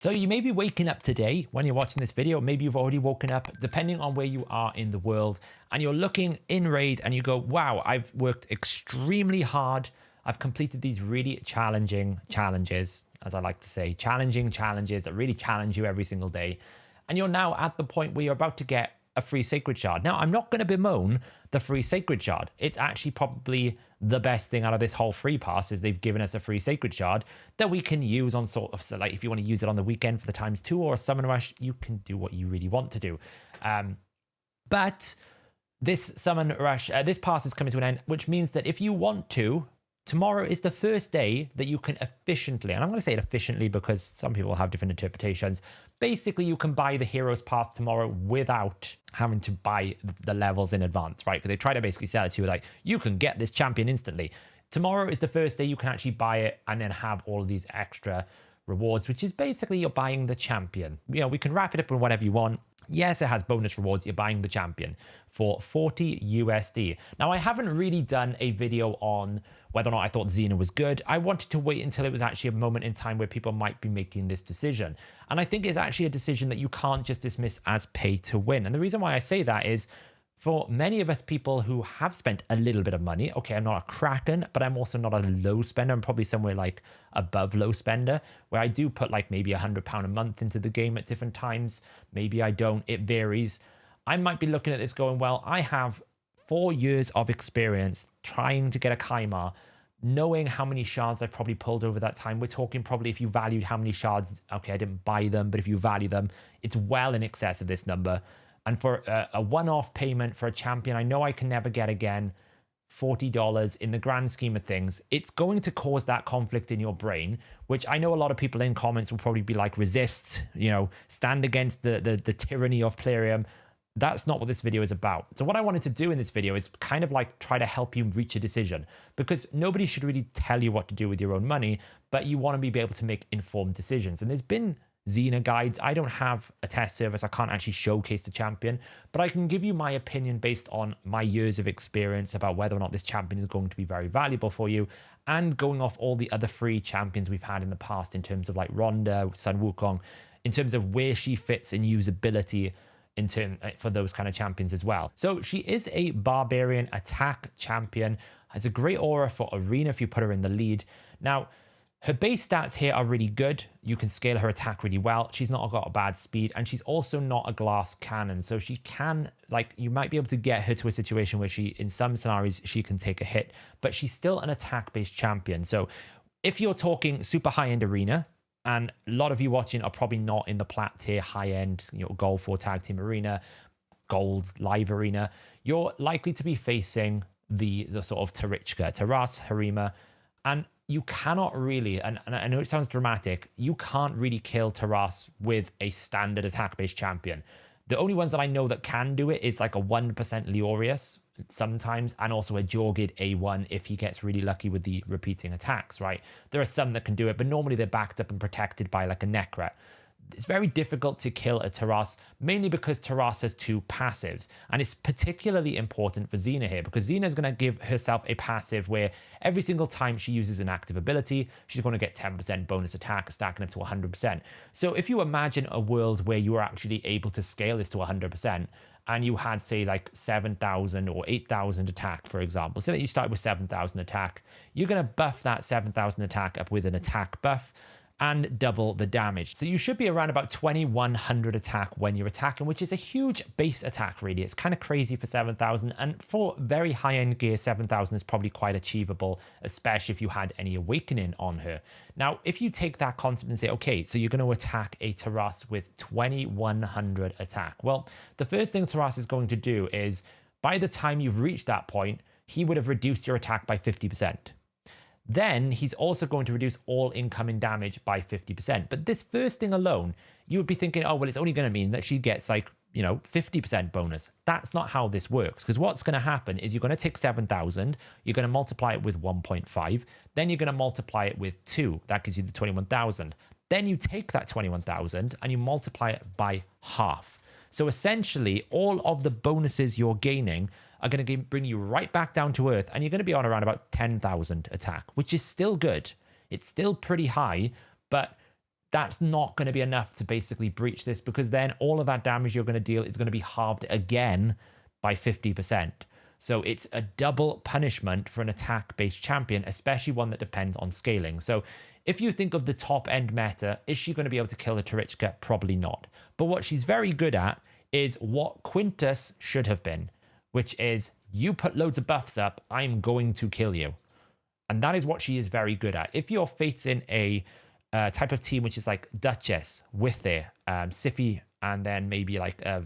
So you may be waking up today when you're watching this video. Maybe you've already woken up, depending on where you are in the world, and you're looking in Raid and you go, wow, I've worked extremely hard. I've completed these really challenging challenges, as I like to say, challenging challenges that really challenge you every single day. And you're now at the point where you're about to get a free sacred shard. Now, I'm not going to bemoan the free sacred shard. It's actually probably the best thing out of this whole free pass is they've given us a free sacred shard that we can use on sort of, so like if you want to use it on the weekend for the ×2 or a summon rush, you can do what you really want to do. But this summon rush, this pass is coming to an end, which means that if you want to, tomorrow is the first day that you can efficiently, and I'm going to say it efficiently because some people have different interpretations. Basically, you can buy the Hero's Path tomorrow without having to buy the levels in advance, right? Because they try to basically sell it to you like, you can get this champion instantly. Tomorrow is the first day you can actually buy it and then have all of these extra rewards, which is basically you're buying the champion. You know, we can wrap it up in whatever you want. Yes, it has bonus rewards. You're buying the champion for 40 USD. Now, I haven't really done a video on whether or not I thought Xena was good. I wanted to wait until it was actually a moment in time where people might be making this decision. And I think it's actually a decision that you can't just dismiss as pay to win. And the reason why I say that is for many of us people who have spent a little bit of money, okay, I'm not a Kraken, but I'm also not a low spender. I'm probably somewhere like above low spender, where I do put like maybe £100 a month into the game at different times. Maybe I don't, it varies. I might be looking at this going, well, I have 4 years of experience trying to get a Kaimar, knowing how many shards I've probably pulled over that time. We're talking probably if you valued how many shards, okay, I didn't buy them, but if you value them, it's well in excess of this number. And for a one-off payment for a champion I know I can never get again, $40 in the grand scheme of things, it's going to cause that conflict in your brain, which I know a lot of people in comments will probably be like, resist, you know, stand against the tyranny of Plarium. That's not what this video is about. So what I wanted to do in this video is kind of like try to help you reach a decision, because nobody should really tell you what to do with your own money, but you want to be able to make informed decisions. And there's been Xena guides. I don't have a test service. I can't actually showcase the champion, but I can give you my opinion based on my years of experience about whether or not this champion is going to be very valuable for you, and going off all the other free champions we've had in the past in terms of like Ronda, Sun Wukong, in terms of where she fits in usability in turn for those kind of champions as well. So she is a barbarian attack champion, has a great aura for arena if you put her in the lead. Now, her base stats here are really good. You can scale her attack really well. She's not got a bad speed, and she's also not a glass cannon. So she can, like, you might be able to get her to a situation where she, in some scenarios, she can take a hit, but she's still an attack-based champion. So if you're talking super high-end arena, and a lot of you watching are probably not in the plat tier high-end, you know, gold 4 tag team arena, gold live arena, you're likely to be facing the sort of Tarichka, Taras, Harima, and you cannot really, and I know it sounds dramatic, you can't really kill Taras with a standard attack-based champion. The only ones that I know that can do it is like a 1% Leorius sometimes, and also a Jorgid A1 if he gets really lucky with the repeating attacks, right? There are some that can do it, but normally they're backed up and protected by like a Necret. It's very difficult to kill a Taras, mainly because Taras has 2 passives. And it's particularly important for Xena here, because Xena is going to give herself a passive where every single time she uses an active ability, she's going to get 10% bonus attack, stacking up to 100%. So if you imagine a world where you are actually able to scale this to 100%, and you had, say, like 7,000 or 8,000 attack, for example. Say that you start with 7,000 attack. You're going to buff that 7,000 attack up with an attack buff and double the damage. So you should be around about 2,100 attack when you're attacking, which is a huge base attack really. It's kind of crazy for 7,000, and for very high-end gear, 7,000 is probably quite achievable, especially if you had any awakening on her. Now, if you take that concept and say, okay, so you're going to attack a Taras with 2,100 attack. Well, the first thing Taras is going to do is, by the time you've reached that point, he would have reduced your attack by 50%. Then he's also going to reduce all incoming damage by 50%. But this first thing alone, you would be thinking, oh, well, it's only going to mean that she gets like, you know, 50% bonus. That's not how this works, because what's going to happen is you're going to take 7,000, you're going to multiply it with 1.5, then you're going to multiply it with 2. That gives you the 21,000. Then you take that 21,000 and you multiply it by half. So essentially, all of the bonuses you're gaining are going to bring you right back down to earth, and you're going to be on around about 10,000 attack, which is still good. It's still pretty high, but that's not going to be enough to basically breach this, because then all of that damage you're going to deal is going to be halved again by 50%. So it's a double punishment for an attack-based champion, especially one that depends on scaling. So if you think of the top-end meta, is she going to be able to kill the Tarichka? Probably not. But what she's very good at is what Quintus should have been, which is, you put loads of buffs up, I'm going to kill you. And that is what she is very good at. If you're facing a type of team which is like Duchess with their Siphi, and then maybe like a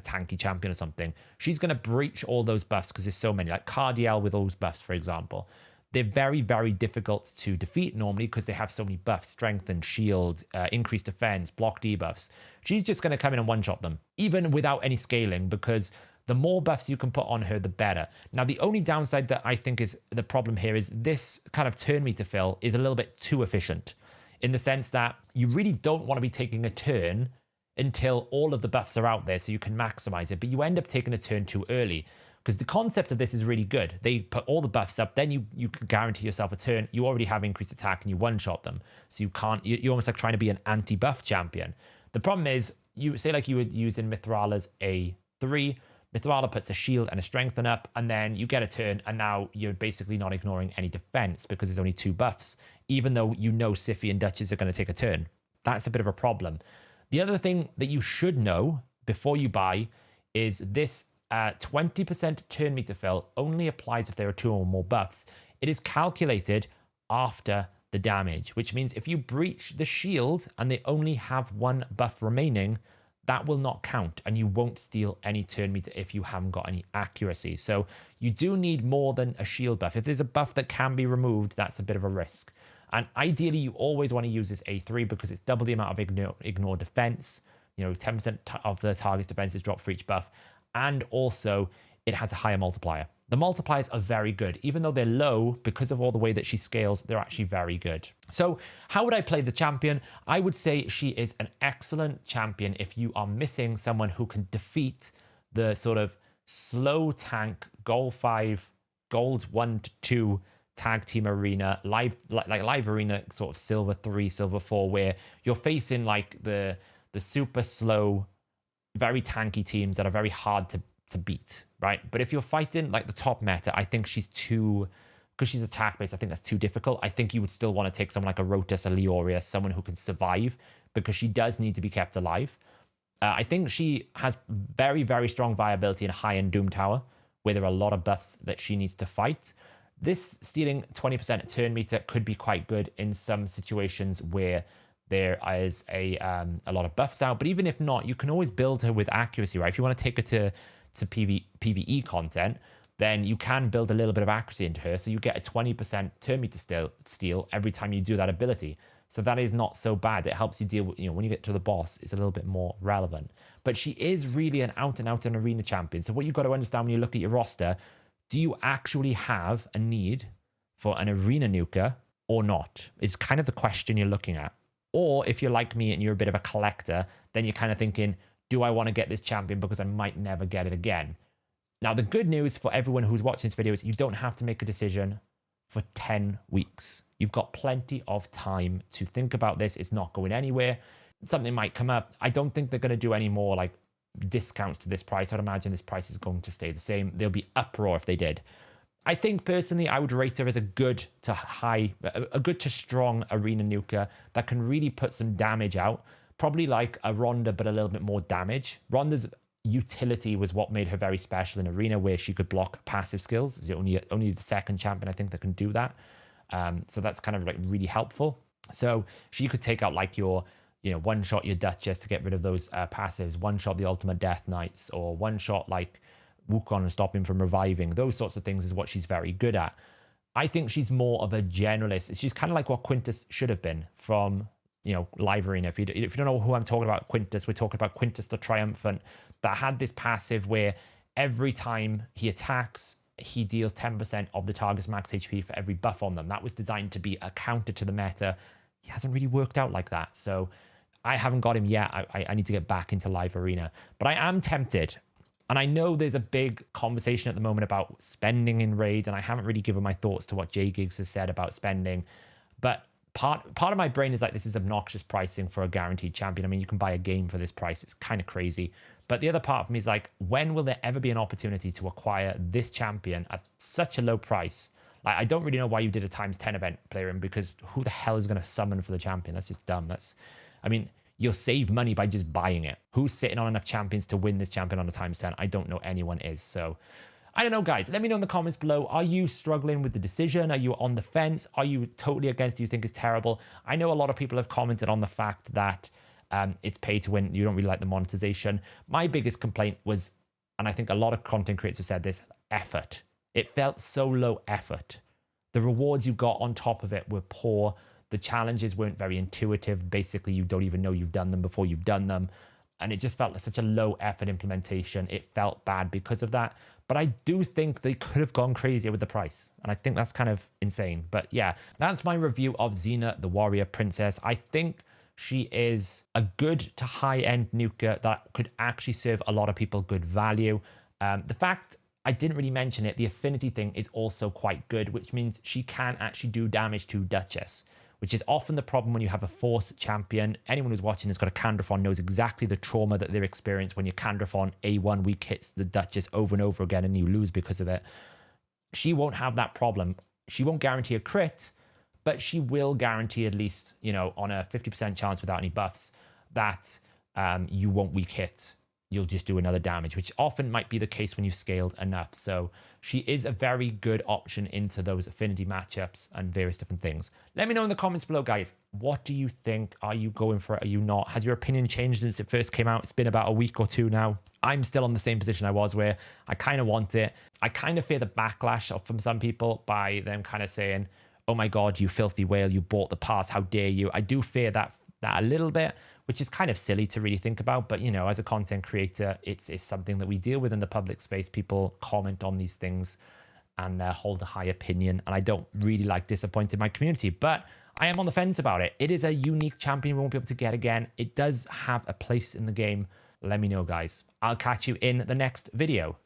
tanky champion or something, she's going to breach all those buffs because there's so many. Like Cardiel with those buffs, for example. They're very, very difficult to defeat normally because they have so many buffs: strength and shield, increased defense, block debuffs. She's just going to come in and one-shot them, even without any scaling, because the more buffs you can put on her, the better. Now, the only downside that I think is the problem here is this kind of turn meter fill is a little bit too efficient, in the sense that you really don't want to be taking a turn until all of the buffs are out there so you can maximize it, but you end up taking a turn too early, because the concept of this is really good. They put all the buffs up, then you can guarantee yourself a turn. You already have increased attack and you one-shot them, so you're almost like trying to be an anti-buff champion. The problem is, you say like you would use in Mithrala's A3, Mithrala puts a shield and a strengthen up, and then you get a turn, and now you're basically not ignoring any defense because there's only 2 buffs, even though you know Siphi and Duchess are going to take a turn. That's a bit of a problem. The other thing that you should know before you buy is this 20% turn meter fill only applies if there are 2 or more buffs. It is calculated after the damage, which means if you breach the shield and they only have 1 buff remaining, that will not count, and you won't steal any turn meter if you haven't got any accuracy. So you do need more than a shield buff. If there's a buff that can be removed, that's a bit of a risk. And ideally, you always want to use this A3 because it's double the amount of ignore defense. 10% of the target's defense is dropped for each buff. And also, it has a higher multiplier. The multipliers are very good. Even though they're low, because of all the way that she scales, they're actually very good. So how would I play the champion? I would say she is an excellent champion if you are missing someone who can defeat the sort of slow tank gold 5, gold 1 to 2 tag team arena, live arena, sort of silver 3, silver 4, where you're facing like the super slow, very tanky teams that are very hard to beat, right? But if you're fighting like the top meta, I think she's too, because she's attack based, I think that's too difficult. I think you would still want to take someone like a Rotus, a Leoria, someone who can survive, because she does need to be kept alive. I think she has very, very strong viability in a high-end Doom Tower, where there are a lot of buffs that she needs to fight. This stealing 20% turn meter could be quite good in some situations where there is a lot of buffs out. But even if not, you can always build her with accuracy, right? If you want to take her to PVE content, then you can build a little bit of accuracy into her, so you get a 20% turn meter steal every time you do that ability. So that is not so bad. It helps you deal with, when you get to the boss, it's a little bit more relevant. But she is really an out-and-out arena champion. So what you've got to understand when you look at your roster, do you actually have a need for an arena nuker or not? Is kind of the question you're looking at. Or if you're like me and you're a bit of a collector, then you're kind of thinking, do I want to get this champion because I might never get it again? Now, the good news for everyone who's watching this video is you don't have to make a decision for 10 weeks. You've got plenty of time to think about this. It's not going anywhere. Something might come up. I don't think they're going to do any more like discounts to this price. I'd imagine this price is going to stay the same. There'll be uproar if they did. I think personally, I would rate her as a good to strong arena nuker that can really put some damage out. Probably like a Rhonda, but a little bit more damage. Rhonda's utility was what made her very special in arena, where she could block passive skills. It's only the second champion, I think, that can do that. So that's kind of like really helpful. So she could take out like your, one-shot your Duchess to get rid of those passives, one-shot the Ultimate Death Knights, or one-shot like Wukong and stop him from reviving. Those sorts of things is what she's very good at. I think she's more of a generalist. She's kind of like what Quintus should have been from, live arena. If you don't know who I'm talking about, Quintus, we're talking about Quintus the Triumphant, that had this passive where every time he attacks, he deals 10% of the target's max HP for every buff on them. That was designed to be a counter to the meta. He hasn't really worked out like that. So I haven't got him yet. I need to get back into live arena. But I am tempted. And I know there's a big conversation at the moment about spending in raid, and I haven't really given my thoughts to what J Gigs has said about spending. But part of my brain is like, this is obnoxious pricing for a guaranteed champion. I mean, you can buy a game for this price. It's kind of crazy. But the other part of me is like, when will there ever be an opportunity to acquire this champion at such a low price? Like, I don't really know why you did a ×10 event, Playroom, because who the hell is going to summon for the champion? That's just dumb. I mean, you'll save money by just buying it. Who's sitting on enough champions to win this champion on a ×10? I don't know anyone is. So I don't know, guys. Let me know in the comments below. Are you struggling with the decision? Are you on the fence? Are you totally against? Do you think it's terrible? I know a lot of people have commented on the fact that it's pay to win. You don't really like the monetization. My biggest complaint was, and I think a lot of content creators have said this, effort. It felt so low effort. The rewards you got on top of it were poor. The challenges weren't very intuitive. Basically, you don't even know you've done them before you've done them. And it just felt like such a low effort implementation. It felt bad because of that. But I do think they could have gone crazier with the price. And I think that's kind of insane. But yeah, that's my review of Xena, the Warrior Princess. I think she is a good to high-end nuker that could actually serve a lot of people good value. The fact I didn't really mention it, the affinity thing is also quite good, which means she can actually do damage to Duchess, which is often the problem when you have a Force champion. Anyone who's watching has got a Candrathon knows exactly the trauma that they're experiencing when your Candrathon A1 weak hits the Duchess over and over again and you lose because of it. She won't have that problem. She won't guarantee a crit, but she will guarantee at least, you know, on a 50% chance without any buffs that you won't weak hit. You'll just do another damage, which often might be the case when you've scaled enough. So she is a very good option into those affinity matchups and various different things. Let me know in the comments below, guys. What do you think? Are you going for it? Are you not? Has your opinion changed since it first came out? It's been about a week or two now. I'm still on the same position I was, where I kind of want it. I kind of fear the backlash from some people by them kind of saying, oh my God, you filthy whale, you bought the pass, how dare you? I do fear that a little bit, which is kind of silly to really think about. But, you know, as a content creator, it's something that we deal with in the public space. People comment on these things and hold a high opinion. And I don't really like disappointing my community, but I am on the fence about it. It is a unique champion we won't be able to get again. It does have a place in the game. Let me know, guys. I'll catch you in the next video.